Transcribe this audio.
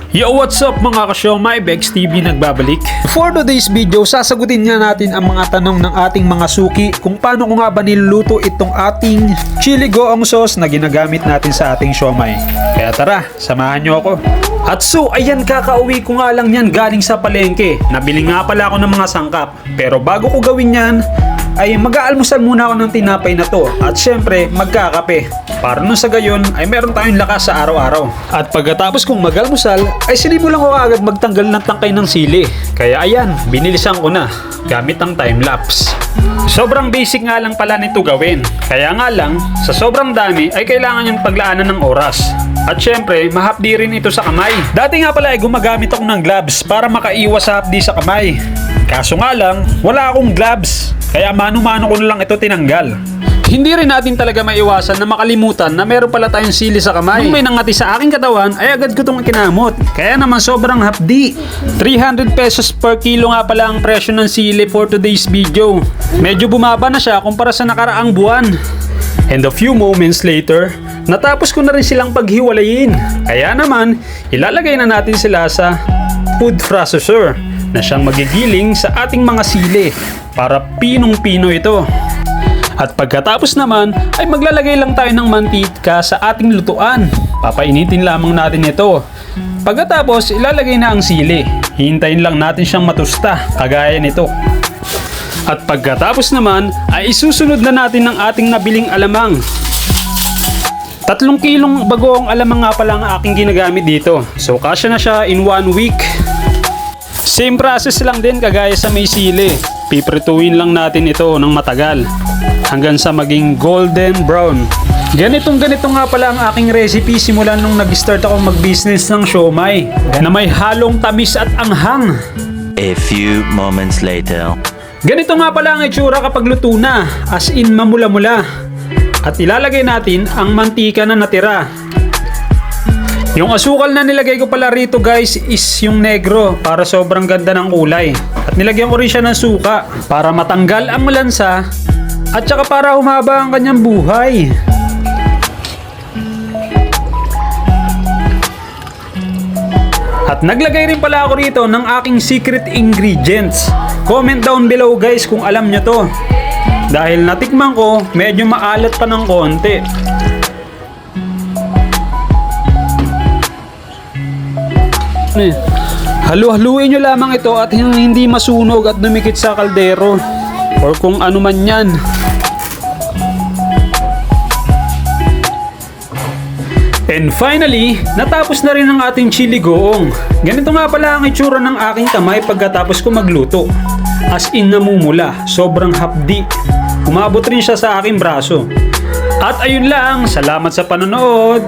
Yo, what's up mga ka-siomai? Bex TV nagbabalik. For today's video, sasagutin nga natin ang mga tanong ng ating mga suki kung paano ko nga ba niluluto itong ating chili goong sauce na ginagamit natin sa ating siomai. Kaya tara, samahan nyo ako. At so, ayan, kakauwi ko nga lang yan galing sa palengke. Nabili nga pala ako ng mga sangkap. Pero bago ko gawin yan, ay mag-aalmusal muna ako ng tinapay na to. At syempre, magkakape. Para nun sa gayon ay meron tayong lakas sa araw-araw. At pagkatapos kong mag-almusal ay sinimulan ko agad magtanggal ng tangkay ng sili. Kaya ayan, binilisan ko na gamit ang time-lapse. Sobrang basic nga lang pala nito gawin. Kaya nga lang, sa sobrang dami ay kailangan yung paglaanan ng oras. At syempre, mahapdi rin ito sa kamay. Dati nga pala ay gumagamit ako ng gloves para makaiwas sa hapdi sa kamay. Kaso nga lang, wala akong gloves. Kaya mano-mano ko na lang ito tinanggal. Hindi rin natin talaga maiwasan na makalimutan na meron pala tayong sili sa kamay. Nung may nangati sa aking katawan ay agad ko itong kinamot. Kaya naman sobrang hapdi. 300 pesos per kilo nga pala ang presyo ng sili for today's video. Medyo bumaba na siya kumpara sa nakaraang buwan. And a few moments later, natapos ko na rin silang paghiwalayin. Kaya naman, ilalagay na natin sila sa food processor na siyang magigiling sa ating mga sili para pinong-pino ito. At pagkatapos naman ay maglalagay lang tayo ng mantika sa ating lutuan. Papainitin lamang natin ito. Pagkatapos ilalagay na ang sili. Hintayin lang natin siyang matusta, kagaya nito. At pagkatapos naman ay isusunod na natin ang ating nabiling alamang. 3 kilong bagoong alamang nga pala ang aking ginagamit dito. So kasya na siya in 1 week. Same process lang din kagaya sa may sili. Piprituin lang natin ito ng matagal hanggang sa maging golden brown. Ganito nga pala ang aking recipe simula nung nag-start ako mag-business ng siomai na may halong tamis at anghang. A few moments later. Ganito nga pala ang itsura kapag luto na, as in mamula-mula. At ilalagay natin ang mantika na natira. Yung asukal na nilagay ko pala rito guys is yung negro para sobrang ganda ng kulay. At nilagyan ko rin siya ng suka para matanggal ang lansa at saka para humaba ang kanyang buhay. At naglagay rin pala ako rito ng aking secret ingredients. Comment down below guys kung alam nyo to. Dahil natikman ko, medyo maalat pa ng konti. Halu-haluin nyo lamang ito at hindi masunog at dumikit sa kaldero or kung ano man yan. And finally, natapos na rin ang ating chili goong. Ganito nga pala ang itsura ng aking kamay pagkatapos ko magluto. As in namumula, sobrang hapdi. Umabot rin siya sa aking braso. At ayun lang, salamat sa panonood.